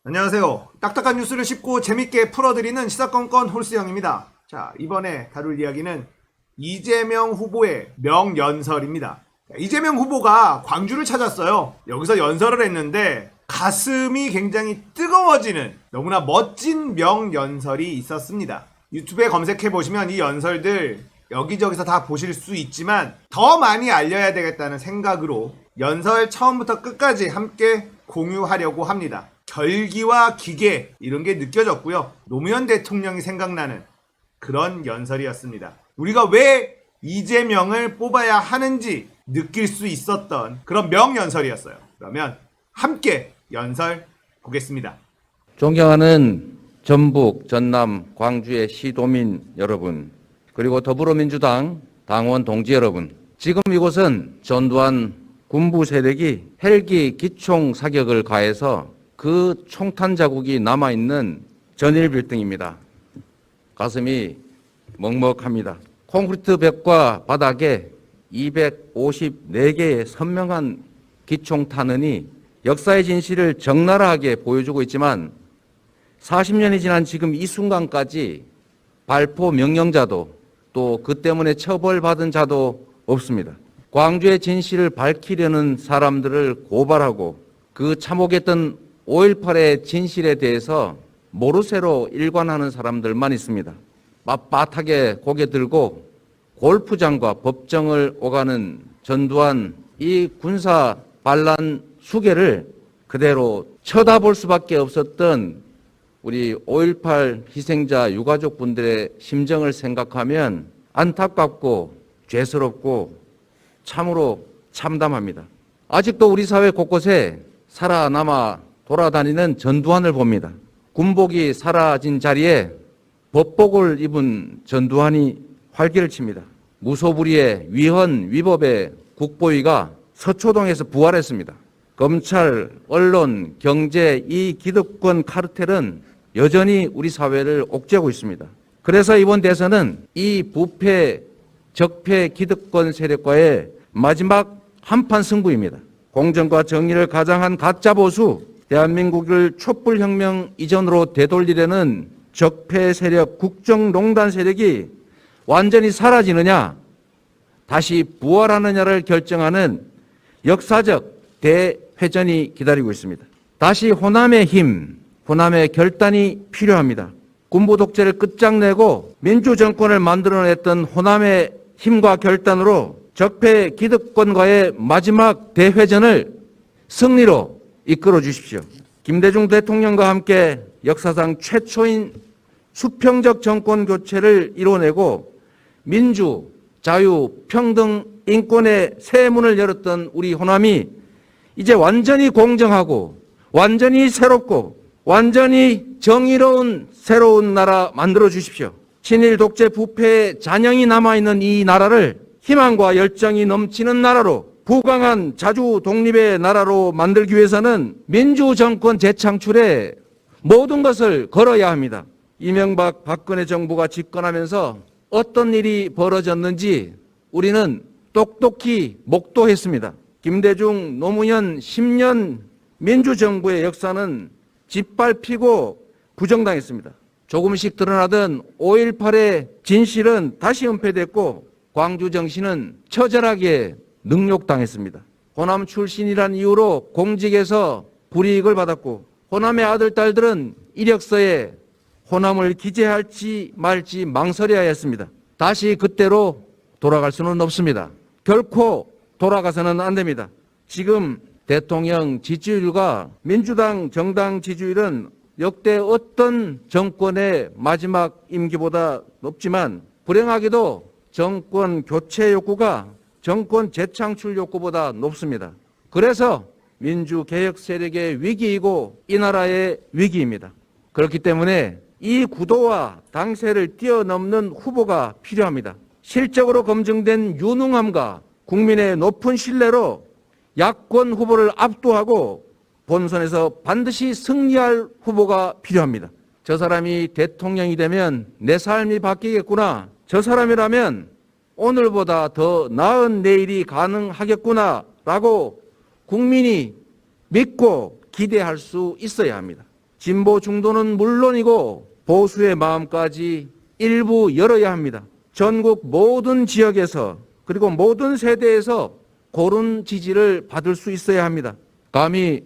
안녕하세요. 딱딱한 뉴스를 쉽고 재밌게 풀어드리는 시사건건 홀스형입니다. 자, 이번에 다룰 이야기는 이재명 후보의 명연설입니다. 이재명 후보가 광주를 찾았어요. 여기서 연설을 했는데 가슴이 굉장히 뜨거워지는 너무나 멋진 명연설이 있었습니다. 유튜브에 검색해보시면 이 연설들 여기저기서 다 보실 수 있지만 더 많이 알려야 되겠다는 생각으로 연설 처음부터 끝까지 함께 공유하려고 합니다. 결기와 기계 이런 게 느껴졌고요. 노무현 대통령이 생각나는 그런 연설이었습니다. 우리가 왜 이재명을 뽑아야 하는지 느낄 수 있었던 그런 명연설이었어요. 그러면 함께 연설 보겠습니다. 존경하는 전북, 전남, 광주의 시도민 여러분, 그리고 더불어민주당 당원 동지 여러분, 지금 이곳은 전두환 군부 세력이 헬기 기총 사격을 가해서 그 총탄 자국이 남아있는 전일 빌딩입니다. 가슴이 먹먹합니다. 콘크리트 벽과 바닥에 254개의 선명한 기총탄원이 역사의 진실을 적나라하게 보여주고 있지만 40년이 지난 지금 이 순간까지 발포 명령자도 또 그 때문에 처벌받은 자도 없습니다. 광주의 진실을 밝히려는 사람들을 고발하고 그 참혹했던 5.18의 진실에 대해서 모르쇠로 일관하는 사람들만 있습니다. 빳빳하게 고개 들고 골프장과 법정을 오가는 전두환 이 군사 반란 수괴를 그대로 쳐다볼 수밖에 없었던 우리 5.18 희생자 유가족분들의 심정을 생각하면 안타깝고 죄스럽고 참으로 참담합니다. 아직도 우리 사회 곳곳에 살아남아 돌아다니는 전두환을 봅니다. 군복이 사라진 자리에 법복을 입은 전두환이 활기를 칩니다. 무소불위의 위헌 위법의 국보위가 서초동에서 부활했습니다. 검찰, 언론, 경제 이 기득권 카르텔은 여전히 우리 사회를 옥죄고 있습니다. 그래서 이번 대선은 이 부패, 적폐 기득권 세력과의 마지막 한판 승부입니다. 공정과 정의를 가장한 가짜 보수, 대한민국을 촛불혁명 이전으로 되돌리려는 적폐 세력, 국정농단 세력이 완전히 사라지느냐, 다시 부활하느냐를 결정하는 역사적 대회전이 기다리고 있습니다. 다시 호남의 힘, 호남의 결단이 필요합니다. 군부 독재를 끝장내고 민주정권을 만들어냈던 호남의 힘과 결단으로 적폐 기득권과의 마지막 대회전을 승리로 이끌어 주십시오. 김대중 대통령과 함께 역사상 최초인 수평적 정권 교체를 이뤄내고 민주, 자유, 평등, 인권의 새 문을 열었던 우리 호남이 이제 완전히 공정하고 완전히 새롭고 완전히 정의로운 새로운 나라 만들어 주십시오. 친일 독재 부패의 잔영이 남아있는 이 나라를 희망과 열정이 넘치는 나라로, 부강한 자주 독립의 나라로 만들기 위해서는 민주정권 재창출에 모든 것을 걸어야 합니다. 이명박 박근혜 정부가 집권하면서 어떤 일이 벌어졌는지 우리는 똑똑히 목도했습니다. 김대중 노무현 10년 민주정부의 역사는 짓밟히고 부정당했습니다. 조금씩 드러나던 5.18의 진실은 다시 은폐됐고 광주 정신은 처절하게 능욕당했습니다. 호남 출신이란 이유로 공직에서 불이익을 받았고 호남의 아들, 딸들은 이력서에 호남을 기재할지 말지 망설여야 했습니다. 다시 그때로 돌아갈 수는 없습니다. 결코 돌아가서는 안 됩니다. 지금 대통령 지지율과 민주당 정당 지지율은 역대 어떤 정권의 마지막 임기보다 높지만 불행하게도 정권 교체 욕구가 정권 재창출 욕구보다 높습니다. 그래서 민주개혁 세력의 위기이고 이 나라의 위기입니다. 그렇기 때문에 이 구도와 당세를 뛰어넘는 후보가 필요합니다. 실적으로 검증된 유능함과 국민의 높은 신뢰로 야권 후보를 압도하고 본선에서 반드시 승리할 후보가 필요합니다. 저 사람이 대통령이 되면 내 삶이 바뀌겠구나. 저 사람이라면 오늘보다 더 나은 내일이 가능하겠구나 라고 국민이 믿고 기대할 수 있어야 합니다. 진보 중도는 물론이고 보수의 마음까지 일부 열어야 합니다. 전국 모든 지역에서 그리고 모든 세대에서 고른 지지를 받을 수 있어야 합니다. 감히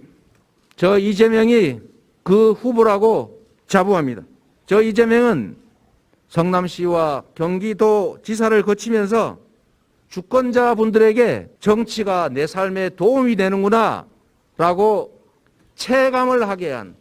저 이재명이 그 후보라고 자부합니다. 저 이재명은 성남시와 경기도 지사를 거치면서 주권자분들에게 정치가 내 삶에 도움이 되는구나 라고 체감을 하게 한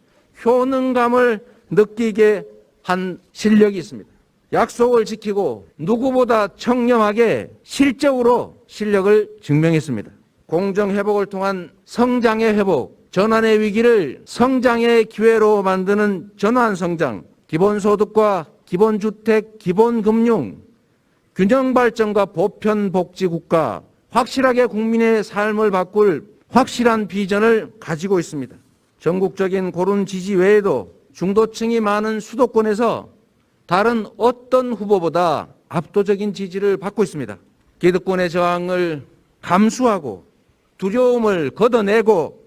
효능감을 느끼게 한 실력이 있습니다. 약속을 지키고 누구보다 청렴하게 실적으로 실력을 증명했습니다. 공정회복을 통한 성장의 회복, 전환의 위기를 성장의 기회로 만드는 전환성장, 기본소득과 기본주택, 기본금융, 균형발전과 보편복지국가, 확실하게 국민의 삶을 바꿀 확실한 비전을 가지고 있습니다. 전국적인 고른 지지 외에도 중도층이 많은 수도권에서 다른 어떤 후보보다 압도적인 지지를 받고 있습니다. 기득권의 저항을 감수하고 두려움을 걷어내고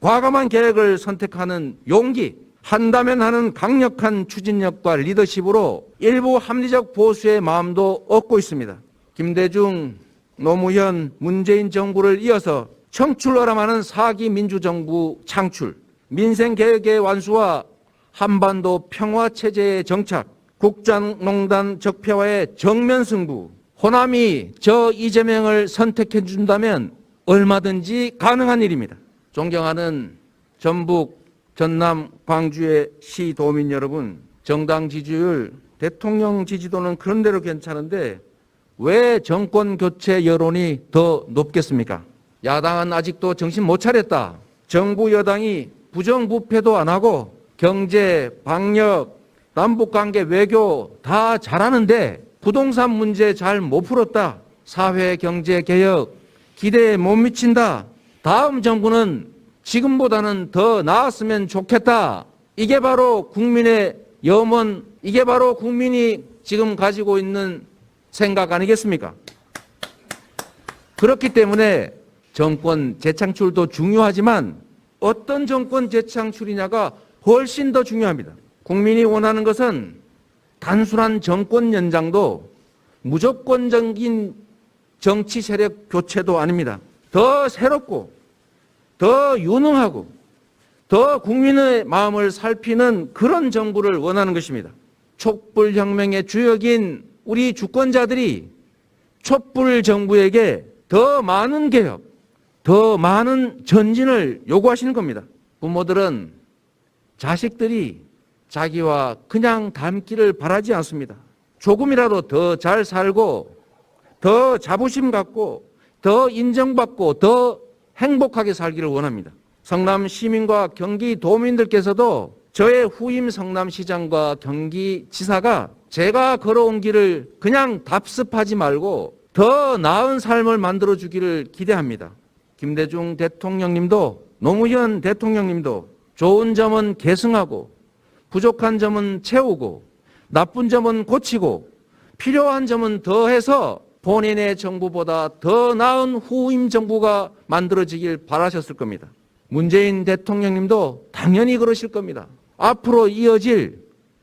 과감한 계획을 선택하는 용기, 한다면 하는 강력한 추진력과 리더십으로 일부 합리적 보수의 마음도 얻고 있습니다. 김대중, 노무현, 문재인 정부를 이어서 청출어람하는 4기 민주정부 창출, 민생개혁의 완수와 한반도 평화체제의 정착, 국정농단 적폐와의 정면승부, 호남이 저 이재명을 선택해준다면 얼마든지 가능한 일입니다. 존경하는 전북, 전남, 광주의 시도민 여러분, 정당 지지율, 대통령 지지도는 그런대로 괜찮은데 왜 정권 교체 여론이 더 높겠습니까? 야당은 아직도 정신 못 차렸다. 정부 여당이 부정부패도 안 하고 경제, 방역, 남북관계, 외교 다 잘하는데 부동산 문제 잘 못 풀었다. 사회, 경제, 개혁 기대에 못 미친다. 다음 정부는 지금보다는 더 나았으면 좋겠다. 이게 바로 국민의 염원, 이게 바로 국민이 지금 가지고 있는 생각 아니겠습니까? 그렇기 때문에 정권 재창출도 중요하지만 어떤 정권 재창출이냐가 훨씬 더 중요합니다. 국민이 원하는 것은 단순한 정권 연장도 무조건적인 정치 세력 교체도 아닙니다. 더 새롭고 더 유능하고 더 국민의 마음을 살피는 그런 정부를 원하는 것입니다. 촛불혁명의 주역인 우리 주권자들이 촛불 정부에게 더 많은 개혁, 더 많은 전진을 요구하시는 겁니다. 부모들은 자식들이 자기와 그냥 닮기를 바라지 않습니다. 조금이라도 더 잘 살고 더 자부심 갖고 더 인정받고 더 행복하게 살기를 원합니다. 성남 시민과 경기도민들께서도 저의 후임 성남시장과 경기지사가 제가 걸어온 길을 그냥 답습하지 말고 더 나은 삶을 만들어주기를 기대합니다. 김대중 대통령님도 노무현 대통령님도 좋은 점은 계승하고 부족한 점은 채우고 나쁜 점은 고치고 필요한 점은 더해서 본인의 정부보다 더 나은 후임 정부가 만들어지길 바라셨을 겁니다. 문재인 대통령님도 당연히 그러실 겁니다. 앞으로 이어질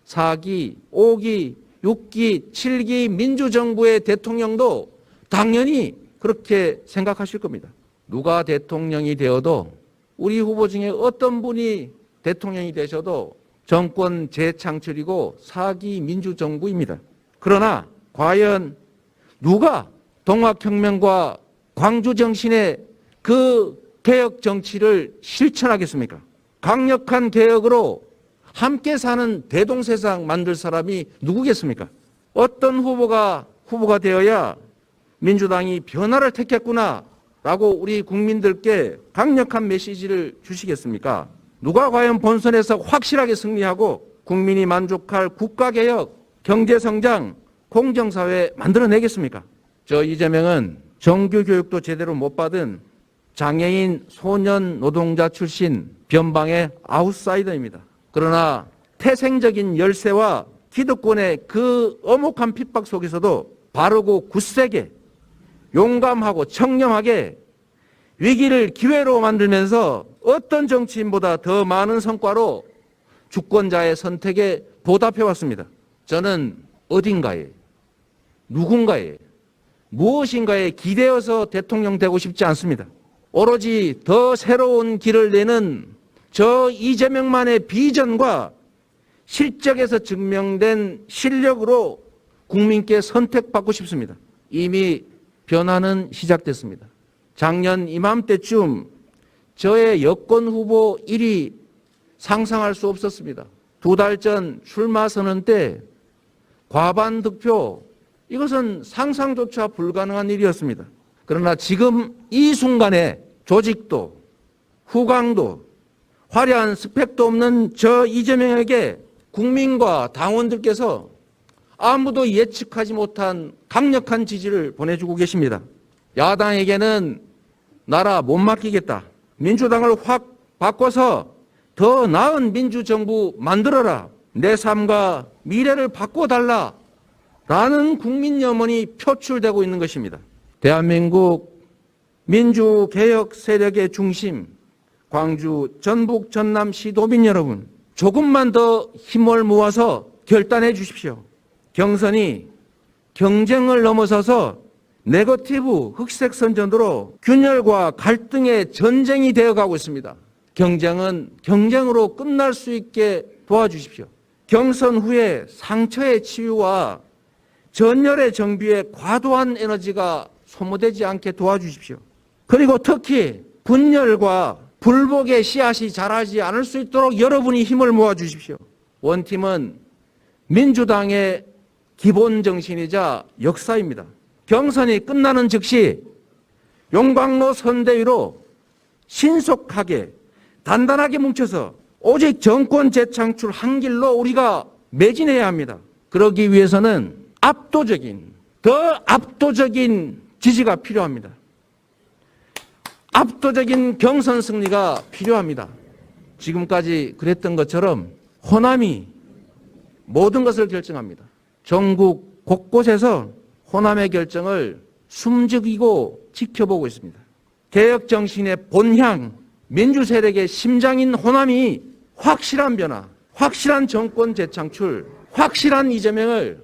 4기, 5기, 6기, 7기 민주정부의 대통령도 당연히 그렇게 생각하실 겁니다. 누가 대통령이 되어도 우리 후보 중에 어떤 분이 대통령이 되셔도 정권 재창출이고 4기 민주정부입니다. 그러나 과연 누가 동학혁명과 광주정신의 그 개혁 정치를 실천하겠습니까? 강력한 개혁으로 함께 사는 대동세상 만들 사람이 누구겠습니까? 어떤 후보가 되어야 민주당이 변화를 택했구나 라고 우리 국민들께 강력한 메시지를 주시겠습니까? 누가 과연 본선에서 확실하게 승리하고 국민이 만족할 국가개혁, 경제성장, 공정사회 만들어내겠습니까? 저 이재명은 정규교육도 제대로 못 받은 장애인 소년 노동자 출신 변방의 아웃사이더입니다. 그러나 태생적인 열세와 기득권의 그 엄혹한 핍박 속에서도 바르고 굳세게 용감하고 청렴하게 위기를 기회로 만들면서 어떤 정치인보다 더 많은 성과로 주권자의 선택에 보답해왔습니다. 저는 어딘가에, 누군가에, 무엇인가에 기대어서 대통령 되고 싶지 않습니다. 오로지 더 새로운 길을 내는 저 이재명만의 비전과 실적에서 증명된 실력으로 국민께 선택받고 싶습니다. 이미 변화는 시작됐습니다. 작년 이맘때쯤 저의 여권 후보 1위 상상할 수 없었습니다. 2달 전 출마 선언 때 과반 득표, 이것은 상상조차 불가능한 일이었습니다. 그러나 지금 이 순간에 조직도, 후광도, 화려한 스펙도 없는 저 이재명에게 국민과 당원들께서 아무도 예측하지 못한 강력한 지지를 보내주고 계십니다. 야당에게는 나라 못 맡기겠다. 민주당을 확 바꿔서 더 나은 민주정부 만들어라. 내 삶과 미래를 바꿔달라. 라는 국민 염원이 표출되고 있는 것입니다. 대한민국 민주개혁 세력의 중심, 광주, 전북, 전남 시도민 여러분, 조금만 더 힘을 모아서 결단해 주십시오. 경선이 경쟁을 넘어서서 네거티브 흑색 선전으로 균열과 갈등의 전쟁이 되어가고 있습니다. 경쟁은 경쟁으로 끝날 수 있게 도와주십시오. 경선 후에 상처의 치유와 전열의 정비에 과도한 에너지가 소모되지 않게 도와주십시오. 그리고 특히 분열과 불복의 씨앗이 자라지 않을 수 있도록 여러분이 힘을 모아주십시오. 원팀은 민주당의 기본 정신이자 역사입니다. 경선이 끝나는 즉시 용광로 선대위로 신속하게 단단하게 뭉쳐서 오직 정권 재창출 한 길로 우리가 매진해야 합니다. 그러기 위해서는 더 압도적인 지지가 필요합니다. 압도적인 경선 승리가 필요합니다. 지금까지 그랬던 것처럼 호남이 모든 것을 결정합니다. 전국 곳곳에서 호남의 결정을 숨죽이고 지켜보고 있습니다. 개혁 정신의 본향, 민주 세력의 심장인 호남이 확실한 변화, 확실한 정권 재창출, 확실한 이재명을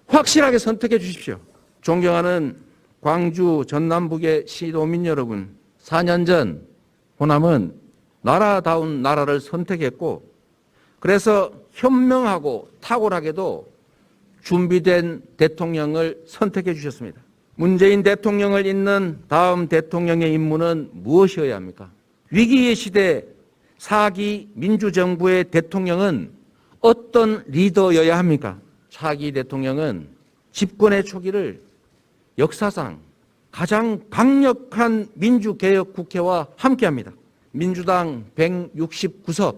확실하게 선택해 주십시오. 존경하는 광주 전남북의 시도민 여러분, 4년 전 호남은 나라다운 나라를 선택했고, 그래서 현명하고 탁월하게도 준비된 대통령을 선택해 주셨습니다. 문재인 대통령을 잇는 다음 대통령의 임무는 무엇이어야 합니까? 위기의 시대 4기 민주정부의 대통령은 어떤 리더여야 합니까? 차기 대통령은 집권의 초기를 역사상 가장 강력한 민주개혁 국회와 함께합니다. 민주당 169석,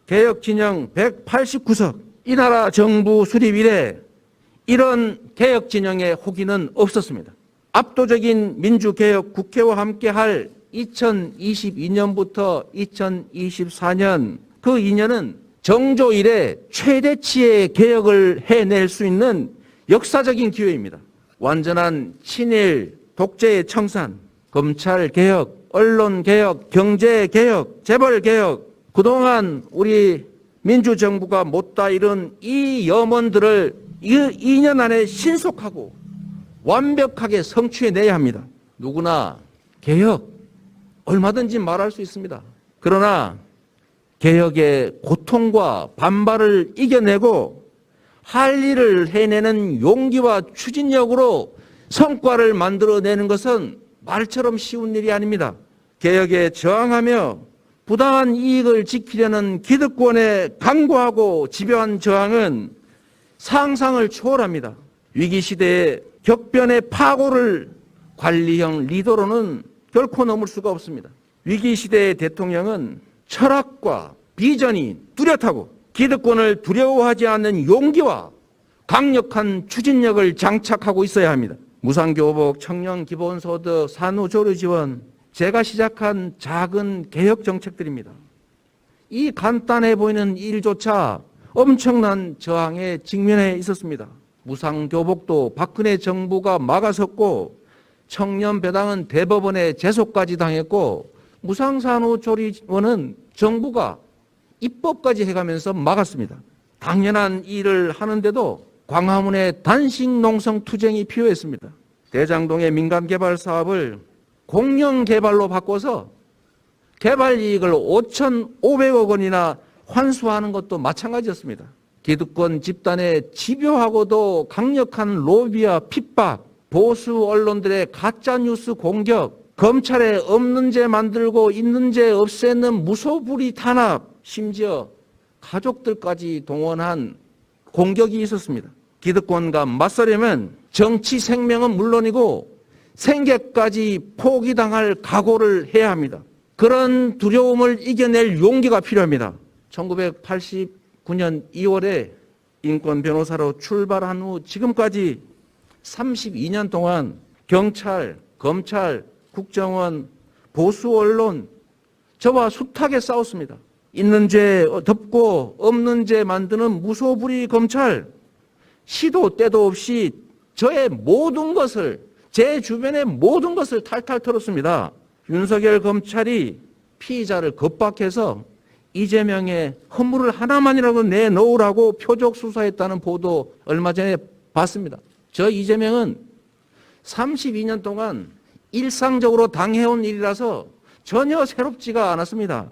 개혁진영 189석, 이 나라 정부 수립 이래 이런 개혁진영의 호기는 없었습니다. 압도적인 민주개혁 국회와 함께할 2022년부터 2024년 그 2년은 정조 이래 최대치의 개혁을 해낼 수 있는 역사적인 기회입니다. 완전한 친일 독재의 청산, 검찰개혁, 언론개혁, 경제개혁, 재벌개혁, 그동안 우리 민주정부가 못다 이룬 이 염원들을 2년 안에 신속하고 완벽하게 성취해내야 합니다. 누구나 개혁 얼마든지 말할 수 있습니다. 그러나 개혁의 고통과 반발을 이겨내고 할 일을 해내는 용기와 추진력으로 성과를 만들어내는 것은 말처럼 쉬운 일이 아닙니다. 개혁에 저항하며 부당한 이익을 지키려는 기득권에 강고하고 집요한 저항은 상상을 초월합니다. 위기 시대의 격변의 파고를 관리형 리더로는 결코 넘을 수가 없습니다. 위기 시대의 대통령은 철학과 비전이 뚜렷하고 기득권을 두려워하지 않는 용기와 강력한 추진력을 장착하고 있어야 합니다. 무상교복, 청년기본소득, 산후조리지원, 제가 시작한 작은 개혁 정책들입니다. 이 간단해 보이는 일조차 엄청난 저항에 직면해 있었습니다. 무상교복도 박근혜 정부가 막아섰고 청년 배당은 대법원에 제소까지 당했고 무상산후조리원은 정부가 입법까지 해가면서 막았습니다. 당연한 일을 하는데도 광화문에 단식 농성 투쟁이 필요했습니다. 대장동의 민간개발 사업을 공영개발로 바꿔서 개발 이익을 5,500억 원이나 환수하는 것도 마찬가지였습니다. 기득권 집단의 집요하고도 강력한 로비와 핍박, 보수 언론들의 가짜뉴스 공격, 검찰에 없는 죄 만들고 있는 죄 없애는 무소불위 탄압, 심지어 가족들까지 동원한 공격이 있었습니다. 기득권과 맞서려면 정치 생명은 물론이고 생계까지 포기당할 각오를 해야 합니다. 그런 두려움을 이겨낼 용기가 필요합니다. 1989년 2월에 인권 변호사로 출발한 후 지금까지 32년 동안 경찰, 검찰, 국정원, 보수 언론 저와 숱하게 싸웠습니다. 있는 죄 덮고 없는 죄 만드는 무소불위 검찰, 시도 때도 없이 저의 모든 것을, 제 주변의 모든 것을 탈탈 털었습니다. 윤석열 검찰이 피의자를 겁박해서 이재명의 허물을 하나만이라도 내놓으라고 표적 수사했다는 보도 얼마 전에 봤습니다. 저 이재명은 32년 동안 일상적으로 당해온 일이라서 전혀 새롭지가 않았습니다.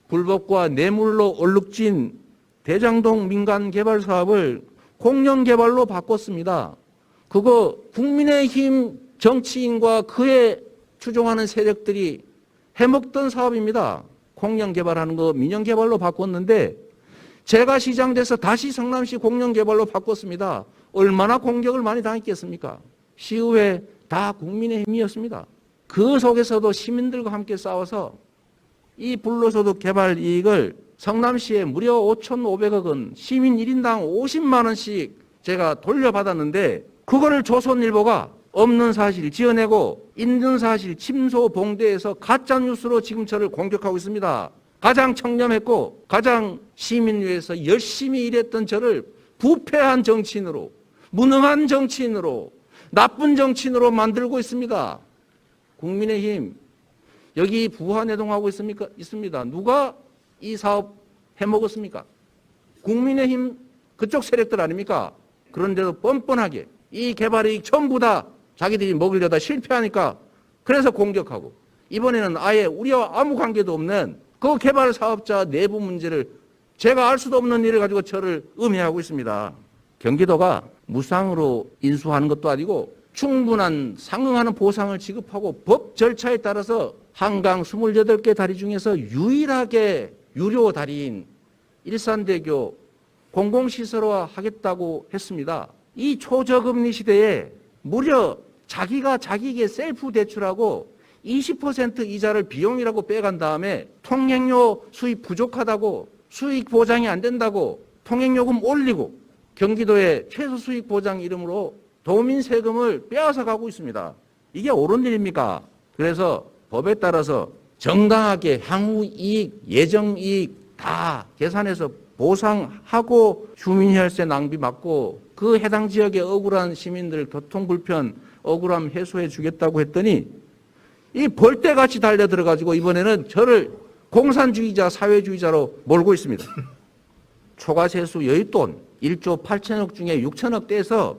불법과 뇌물로 얼룩진 대장동 민간 개발 사업을 공영 개발로 바꿨습니다. 그거 국민의힘 정치인과 그에 추종하는 세력들이 해먹던 사업입니다. 공영 개발하는 거 민영 개발로 바꿨는데 제가 시장 돼서 다시 성남시 공영 개발로 바꿨습니다. 얼마나 공격을 많이 당했겠습니까? 시의회 다 국민의힘이었습니다. 그 속에서도 시민들과 함께 싸워서 이 불로소득 개발 이익을 성남시에 무려 5,500억 원, 시민 1인당 50만 원씩 제가 돌려받았는데 그거를 조선일보가 없는 사실 지어내고 있는 사실 침소 봉대해서 가짜뉴스로 지금 저를 공격하고 있습니다. 가장 청렴했고 가장 시민 위해서 열심히 일했던 저를 부패한 정치인으로, 무능한 정치인으로, 나쁜 정치인으로 만들고 있습니다. 국민의힘 여기 부하내동하고 있습니다. 누가 이 사업 해먹었습니까? 국민의힘 그쪽 세력들 아닙니까? 그런데도 뻔뻔하게 이 개발이익 전부 다 자기들이 먹으려다 실패하니까 그래서 공격하고 이번에는 아예 우리와 아무 관계도 없는 그 개발 사업자 내부 문제를 제가 알 수도 없는 일을 가지고 저를 음해하고 있습니다. 경기도가 무상으로 인수하는 것도 아니고 충분한 상응하는 보상을 지급하고 법 절차에 따라서 한강 28개 다리 중에서 유일하게 유료 다리인 일산대교 공공시설화 하겠다고 했습니다. 이 초저금리 시대에 무려 자기가 자기에게 셀프 대출하고 20% 이자를 비용이라고 빼간 다음에 통행료 수입 부족하다고 수익 보장이 안 된다고 통행요금 올리고 경기도의 최소 수익 보장 이름으로 도민 세금을 빼앗아 가고 있습니다. 이게 옳은 일입니까? 그래서 법에 따라서 정당하게 향후 이익, 예정 이익 다 계산해서 보상하고 주민혈세 낭비 막고 그 해당 지역의 억울한 시민들 교통 불편 억울함 해소해 주겠다고 했더니 이 벌떼같이 달려 들어가지고 이번에는 저를 공산주의자 사회주의자로 몰고 있습니다. 초과세수 여윳돈 1조 8천억 중에 6천억 떼서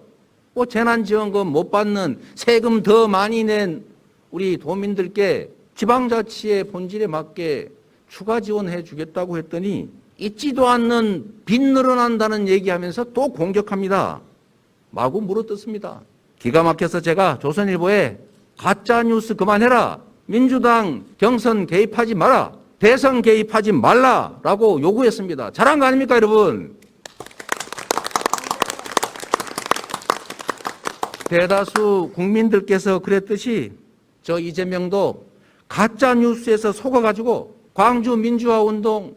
뭐 재난지원금 못 받는 세금 더 많이 낸 우리 도민들께 지방자치의 본질에 맞게 추가 지원해 주겠다고 했더니 있지도 않는 빚 늘어난다는 얘기하면서 또 공격합니다. 마구 물어뜯습니다. 기가 막혀서 제가 조선일보에 가짜뉴스 그만해라. 민주당 경선 개입하지 마라. 대선 개입하지 말라라고 요구했습니다. 잘한 거 아닙니까, 여러분? 대다수 국민들께서 그랬듯이 저 이재명도 가짜뉴스에서 속아가지고 광주 민주화운동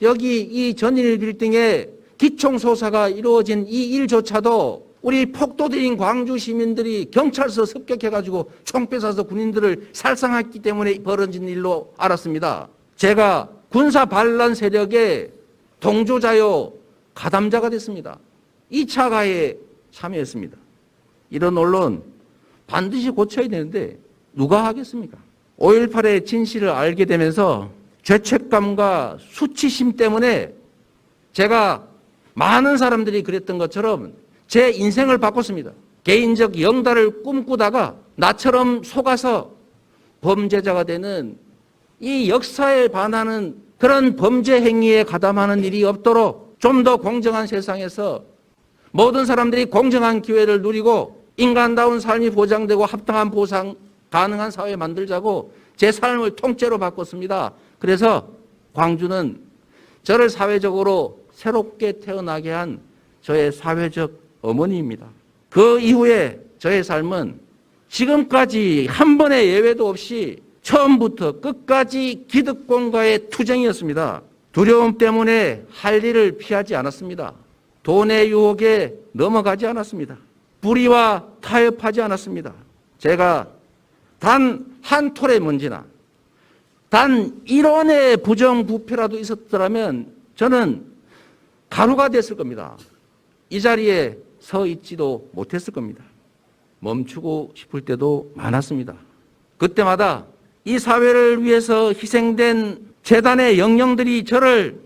여기 이 전일 빌딩에 기총소사가 이루어진 이 일조차도 우리 폭도들인 광주 시민들이 경찰서 습격해가지고 총 뺏어서 군인들을 살상했기 때문에 벌어진 일로 알았습니다. 제가 군사 반란 세력의 동조자요 가담자가 됐습니다. 2차 가해에 참여했습니다. 이런 언론 반드시 고쳐야 되는데 누가 하겠습니까? 5.18의 진실을 알게 되면서 죄책감과 수치심 때문에 제가 많은 사람들이 그랬던 것처럼 제 인생을 바꿨습니다. 개인적 영달을 꿈꾸다가 나처럼 속아서 범죄자가 되는 이 역사에 반하는 그런 범죄 행위에 가담하는 일이 없도록 좀 더 공정한 세상에서 모든 사람들이 공정한 기회를 누리고 인간다운 삶이 보장되고 합당한 보상 가능한 사회 만들자고 제 삶을 통째로 바꿨습니다. 그래서 광주는 저를 사회적으로 새롭게 태어나게 한 저의 사회적 어머니입니다. 그 이후에 저의 삶은 지금까지 한 번의 예외도 없이 처음부터 끝까지 기득권과의 투쟁이었습니다. 두려움 때문에 할 일을 피하지 않았습니다. 돈의 유혹에 넘어가지 않았습니다. 불의와 타협하지 않았습니다. 제가 단 한 톨의 먼지나 단 1원의 부정부패라도 있었더라면 저는 가루가 됐을 겁니다. 이 자리에 서 있지도 못했을 겁니다. 멈추고 싶을 때도 많았습니다. 그때마다 이 사회를 위해서 희생된 재단의 영령들이 저를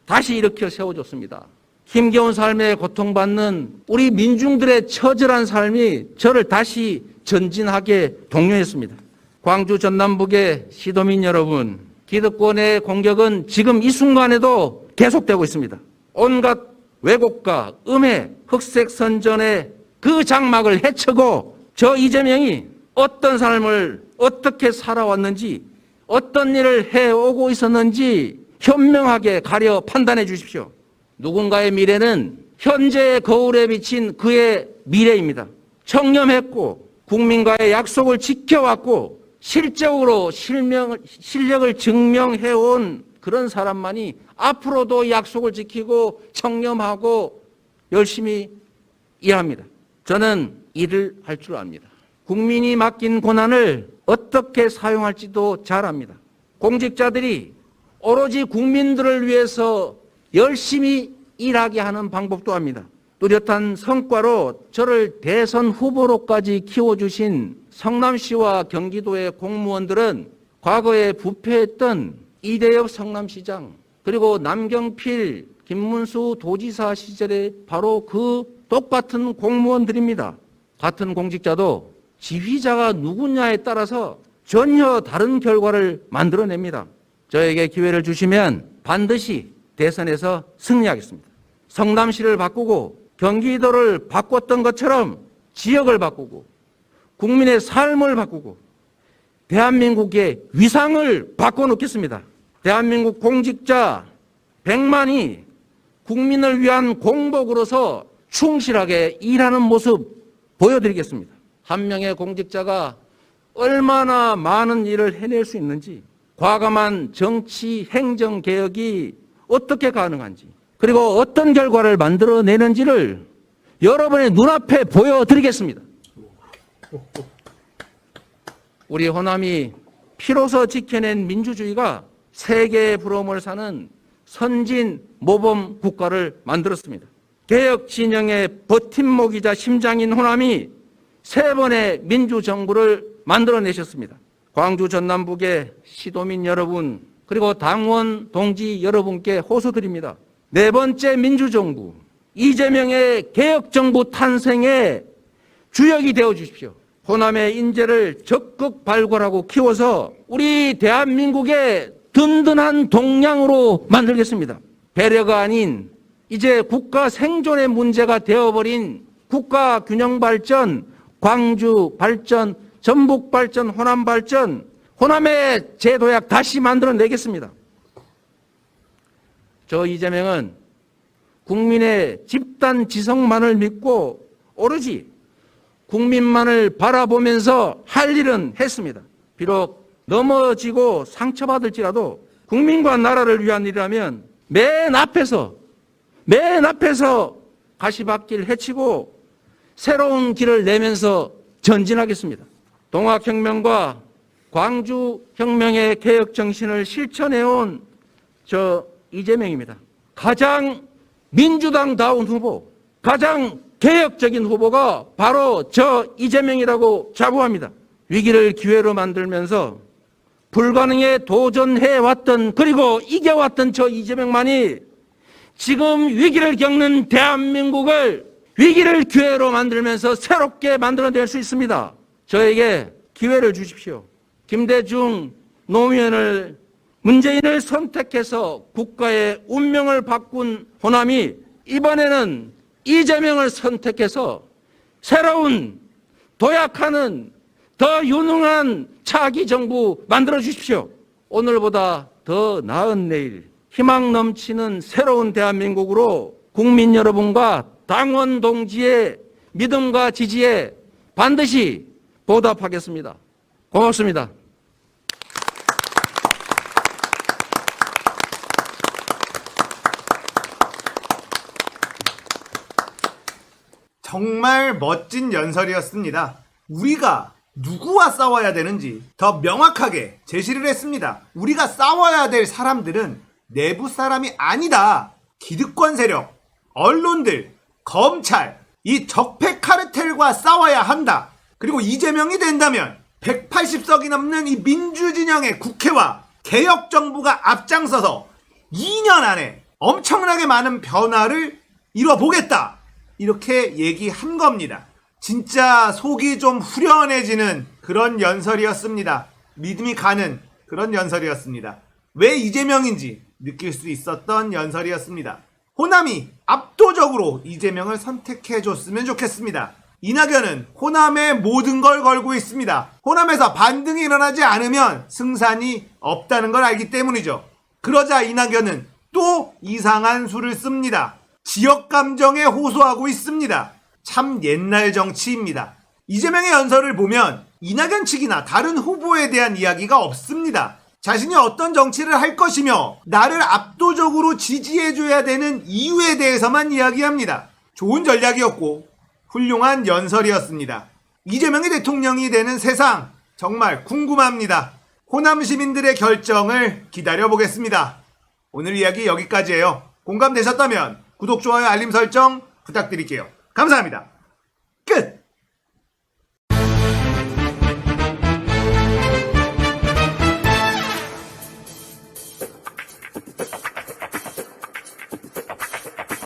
다시 일으켜 세워줬습니다. 힘겨운 삶에 고통받는 우리 민중들의 처절한 삶이 저를 다시 전진하게 독려했습니다. 광주 전남북의 시도민 여러분, 기득권의 공격은 지금 이 순간에도 계속되고 있습니다. 온갖 왜곡과 음해, 흑색 선전의 그 장막을 헤쳐고 저 이재명이 어떤 삶을 어떻게 살아왔는지, 어떤 일을 해오고 있었는지 현명하게 가려 판단해 주십시오. 누군가의 미래는 현재의 거울에 비친 그의 미래입니다. 청렴했고 국민과의 약속을 지켜왔고 실적으로 실력을 증명해온 그런 사람만이 앞으로도 약속을 지키고 청렴하고 열심히 일합니다. 저는 일을 할 줄 압니다. 국민이 맡긴 권한을 어떻게 사용할지도 잘 압니다. 공직자들이 오로지 국민들을 위해서 열심히 일하게 하는 방법도 압니다. 뚜렷한 성과로 저를 대선 후보로까지 키워주신 성남시와 경기도의 공무원들은 과거에 부패했던 이대엽 성남시장 그리고 남경필, 김문수 도지사 시절에 바로 그 똑같은 공무원들입니다. 같은 공직자도 지휘자가 누구냐에 따라서 전혀 다른 결과를 만들어냅니다. 저에게 기회를 주시면 반드시 대선에서 승리하겠습니다. 성남시를 바꾸고 경기도를 바꿨던 것처럼 지역을 바꾸고 국민의 삶을 바꾸고 대한민국의 위상을 바꿔놓겠습니다. 대한민국 공직자 100만이 국민을 위한 공복으로서 충실하게 일하는 모습 보여드리겠습니다. 한 명의 공직자가 얼마나 많은 일을 해낼 수 있는지, 과감한 정치 행정 개혁이 어떻게 가능한지, 그리고 어떤 결과를 만들어내는지를 여러분의 눈앞에 보여드리겠습니다. 우리 호남이 피로서 지켜낸 민주주의가 세계의 부러움을 사는 선진 모범 국가를 만들었습니다. 개혁 진영의 버팀목이자 심장인 호남이 세 번의 민주정부를 만들어내셨습니다. 광주 전남북의 시도민 여러분 그리고 당원 동지 여러분께 호소드립니다. 네 번째 민주정부 이재명의 개혁정부 탄생의 주역이 되어 주십시오. 호남의 인재를 적극 발굴하고 키워서 우리 대한민국의 든든한 동량으로 만들겠습니다. 배려가 아닌 이제 국가 생존의 문제가 되어버린 국가 균형 발전, 광주 발전, 전북 발전, 호남 발전, 호남의 제도약 다시 만들어내겠습니다. 저 이재명은 국민의 집단 지성만을 믿고 오로지 국민만을 바라보면서 할 일은 했습니다. 비록 넘어지고 상처받을지라도 국민과 나라를 위한 일이라면 맨 앞에서 가시밭길 헤치고 새로운 길을 내면서 전진하겠습니다. 동학혁명과 광주혁명의 개혁 정신을 실천해온 저 이재명입니다. 가장 민주당다운 후보, 가장 개혁적인 후보가 바로 저 이재명이라고 자부합니다. 위기를 기회로 만들면서 불가능에 도전해왔던 그리고 이겨왔던 저 이재명만이 지금 위기를 겪는 대한민국을 위기를 기회로 만들면서 새롭게 만들어낼 수 있습니다. 저에게 기회를 주십시오. 김대중, 노무현을, 문재인을 선택해서 국가의 운명을 바꾼 호남이 이번에는 이재명을 선택해서 새로운 도약하는 더 유능한 차기 정부 만들어 주십시오. 오늘보다 더 나은 내일, 희망 넘치는 새로운 대한민국으로 국민 여러분과 당원 동지의 믿음과 지지에 반드시 보답하겠습니다. 고맙습니다. 정말 멋진 연설이었습니다. 우리가 누구와 싸워야 되는지 더 명확하게 제시를 했습니다. 우리가 싸워야 될 사람들은 내부 사람이 아니다. 기득권 세력, 언론들, 검찰, 이 적폐 카르텔과 싸워야 한다. 그리고 이재명이 된다면 180석이 넘는 이 민주진영의 국회와 개혁정부가 앞장서서 2년 안에 엄청나게 많은 변화를 이뤄보겠다. 이렇게 얘기한 겁니다. 진짜 속이 좀 후련해지는 그런 연설이었습니다. 믿음이 가는 그런 연설이었습니다. 왜 이재명인지 느낄 수 있었던 연설이었습니다. 호남이 압도적으로 이재명을 선택해줬으면 좋겠습니다. 이낙연은 호남의 모든 걸 걸고 있습니다. 호남에서 반등이 일어나지 않으면 승산이 없다는 걸 알기 때문이죠. 그러자 이낙연은 또 이상한 수를 씁니다. 지역 감정에 호소하고 있습니다. 참 옛날 정치입니다. 이재명의 연설을 보면 이낙연 측이나 다른 후보에 대한 이야기가 없습니다. 자신이 어떤 정치를 할 것이며 나를 압도적으로 지지해줘야 되는 이유에 대해서만 이야기합니다. 좋은 전략이었고 훌륭한 연설이었습니다. 이재명이 대통령이 되는 세상 정말 궁금합니다. 호남 시민들의 결정을 기다려보겠습니다. 오늘 이야기 여기까지예요. 공감되셨다면 구독, 좋아요, 알림 설정 부탁드릴게요. 감사합니다. 끝!